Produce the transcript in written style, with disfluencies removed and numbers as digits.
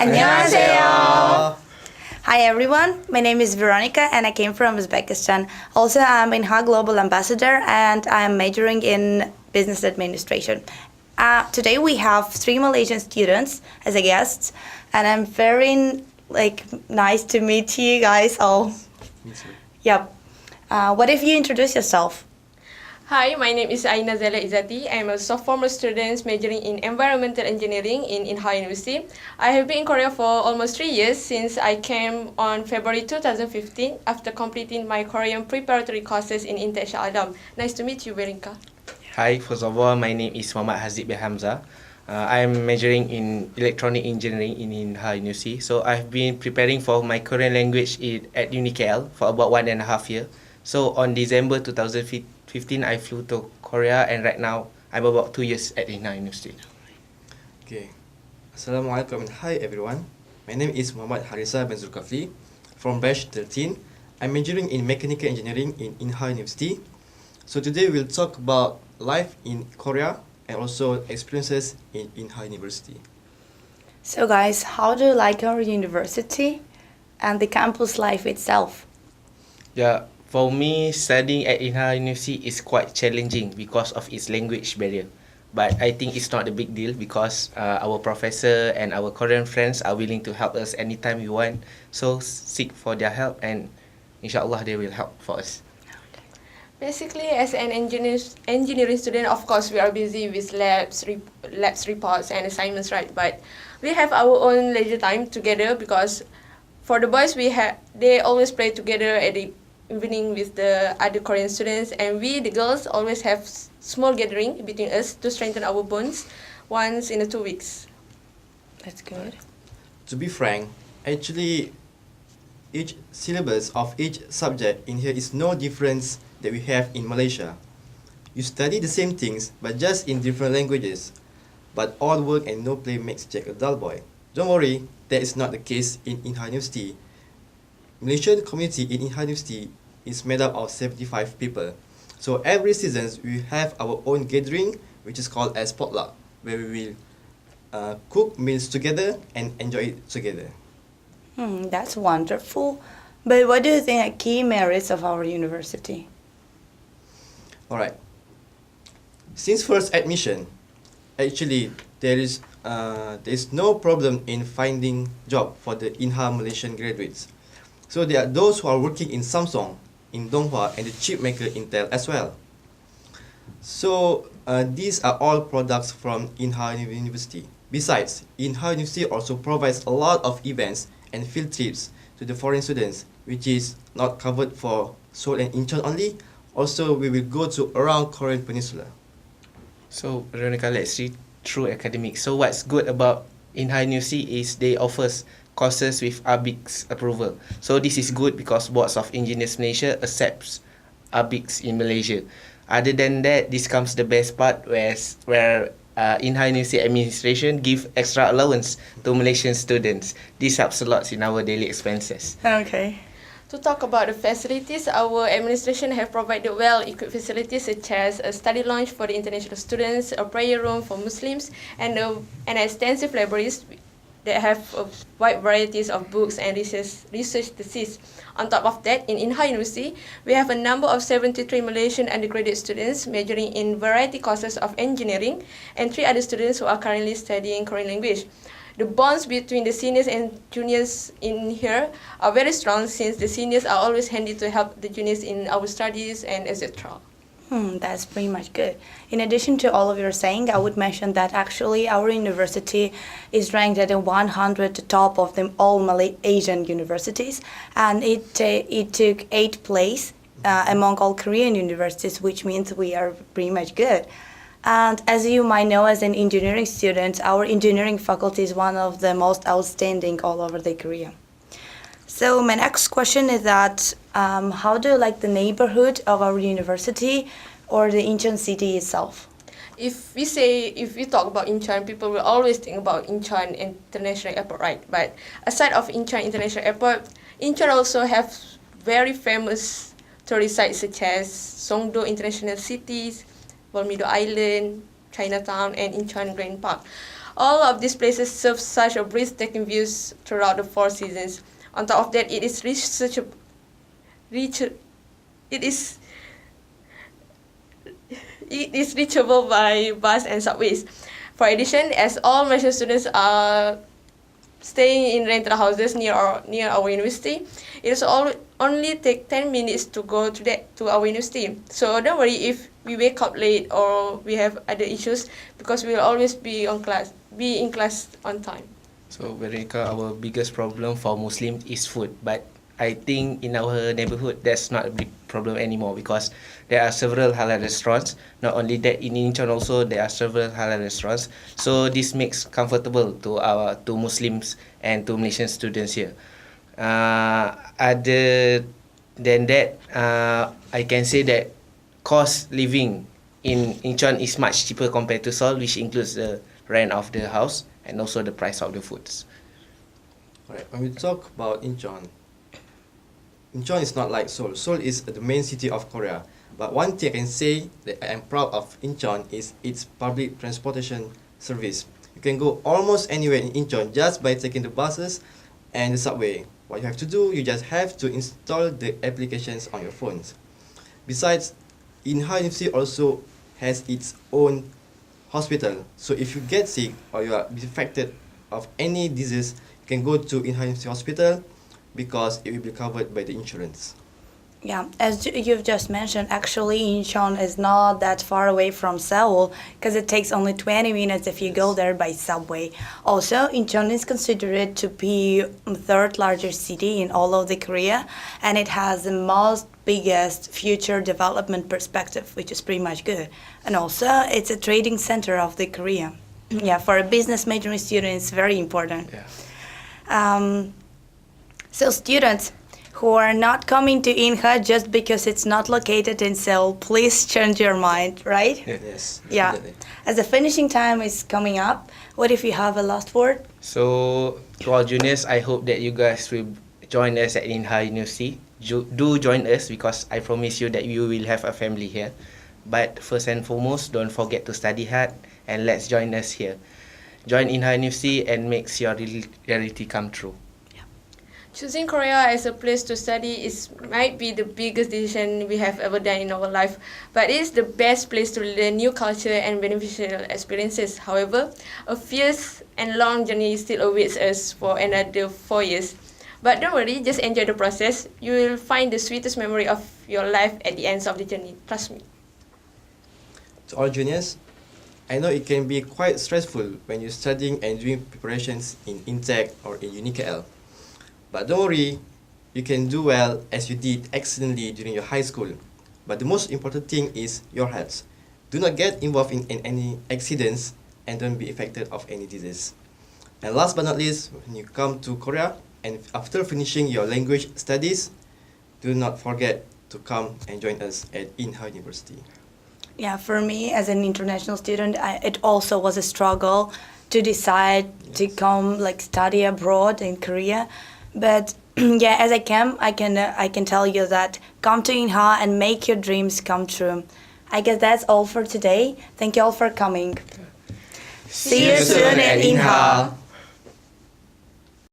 안녕하세요. Hi everyone, my name is Veronica and I came from Uzbekistan. Also, I'm INHA Global Ambassador and I'm majoring in Business Administration. Today we have 3 Malaysian students as a guests and I'm very nice to meet you guys all. Me too. Yep. What if you introduce yourself? Hi, my name is Aina Zela Izati. I'm a sophomore student majoring in environmental engineering in INHA University. I have been in Korea for almost 3 years since I came on February 2015 after completing my Korean preparatory courses in Incheon. Nice to meet you, Veronica. Hi, first of all, my name is Muhammad Hazib bin Hamzah. I'm majoring in electronic engineering in INHA University. So I've been preparing for my Korean language at UniKL for about 1.5 years. So on December 2015, I flew to Korea and right now I'm about 2 years at INHA University. Okay. Assalamualaikum and hi everyone. My name is Muhammad Harisa bin Zulkafli from batch 13. I'm majoring in mechanical engineering in INHA University. So today we'll talk about life in Korea and also experiences in INHA University. So guys, how do you like our university and the campus life itself? Yeah, for me, studying at INHA University is quite challenging because of its language barrier. But I think it's not a big deal because our professor and our Korean friends are willing to help us anytime we want. So seek for their help and inshallah they will help for us. Basically, as an engineering student, of course, we are busy with labs reports, and assignments, right? But we have our own leisure time together because for the boys, they always play together at the evening with the other Korean students, and we, the girls, always have small gathering between us to strengthen our bonds once in 2 weeks. That's good. To be frank, actually, each syllabus of each subject in here is no difference that we have in Malaysia. You study the same things but just in different languages. But all work and no play makes Jack a dull boy. Don't worry, that is not the case in INHA University. Malaysian community in INHA University is made up of 75 people. So every season we have our own gathering which is called as potluck, where we will cook meals together and enjoy it together. That's wonderful. But what do you think are key merits of our university? Alright. Since first admission, actually there is no problem in finding job for the INHA Malaysian graduates. So there are those who are working in Samsung, in Donghua, and the chip maker Intel as well. So these are all products from INHA University. Besides, INHA University also provides a lot of events and field trips to the foreign students, which is not covered for Seoul and Incheon only. Also, we will go to around Korean Peninsula. So Veronica, let's see through academics. So what's good about INHA University is they offers courses with ABICS approval. So this is good because Boards of Engineers Malaysia accepts ABICS in Malaysia. Other than that, this comes the best part where INHA University administration give extra allowance to Malaysian students. This helps a lot in our daily expenses. Okay. To talk about the facilities, our administration have provided well-equipped facilities such as a study lounge for the international students, a prayer room for Muslims, and extensive libraries that have a wide varieties of books and research theses. On top of that, in INHA University, we have a number of 73 Malaysian undergraduate students majoring in variety courses of engineering and 3 other students who are currently studying Korean language. The bonds between the seniors and juniors in here are very strong since the seniors are always handy to help the juniors in our studies and etc. That's pretty much good. In addition to all of your saying, I would mention that actually our university is ranked at the 100 top of them all Malaysian universities, and it took 8th place among all Korean universities, which means we are pretty much good. And as you might know, as an engineering student, our engineering faculty is one of the most outstanding all over the Korea. So my next question is that how do you like the neighborhood of our university or the Incheon city itself? If we talk about Incheon, people will always think about Incheon International Airport, right? But aside of Incheon International Airport, Incheon also have very famous tourist sites such as Songdo International Cities, Walmido Island, Chinatown, and Incheon Grand Park. All of these places serve such a breathtaking views throughout the 4 seasons. On top of that, it is reachable by bus and subways. For addition, as all Malaysian students are staying in rental houses near our university, it is only take 10 minutes to go to our university. So don't worry if we wake up late or we have other issues, because we will always be in class on time. So Veronica, our biggest problem for Muslims is food, but I think in our neighborhood that's not a big problem anymore because there are several halal restaurants. Not only that, in Incheon also there are several halal restaurants. So this makes comfortable to Muslims and to Malaysian students here. Other than that, I can say that cost living in Incheon is much cheaper compared to Seoul, which includes the rent of the house and also the price of the foods. Alright, when we talk about Incheon, Incheon is not like Seoul. Seoul is the main city of Korea. But one thing I can say that I am proud of Incheon is its public transportation service. You can go almost anywhere in Incheon just by taking the buses and the subway. What you have to do, you just have to install the applications on your phones. Besides, INHA University also has its own hospital. So if you get sick or you are affected of any disease, you can go to INHA University Hospital because it will be covered by the insurance. Yeah, as you've just mentioned, actually Incheon is not that far away from Seoul because it takes only 20 minutes if you go there by subway. Also, Incheon is considered to be the third largest city in all of the Korea, and it has the most biggest future development perspective, which is pretty much good. And also, it's a trading center of the Korea. Yeah, for a business majoring student, it's very important. Yeah. So students who are not coming to INHA just because it's not located in Seoul, please change your mind, right? Yes. Yeah. Definitely. As the finishing time is coming up, what if you have a last word? So to all juniors, I hope that you guys will join us at INHA University. Do join us because I promise you that you will have a family here. But first and foremost, don't forget to study hard and let's join us here. Join INHA University and makes your reality come true. Choosing Korea as a place to study might be the biggest decision we have ever done in our life, but it is the best place to learn new culture and beneficial experiences. However, a fierce and long journey still awaits us for another 4 years. But don't worry, just enjoy the process. You will find the sweetest memory of your life at the end of the journey. Trust me. To all juniors, I know it can be quite stressful when you're studying and doing preparations in INTEC or in UniKL. But don't worry, you can do well as you did excellently during your high school. But the most important thing is your health. Do not get involved in any accidents and don't be affected of any disease. And last but not least, when you come to Korea and after finishing your language studies, do not forget to come and join us at INHA University. Yeah, for me as an international student, it also was a struggle to decide to come study abroad in Korea. But yeah, as I can tell you that come to INHA and make your dreams come true. I guess that's all for today. Thank you all for coming. See you soon at INHA.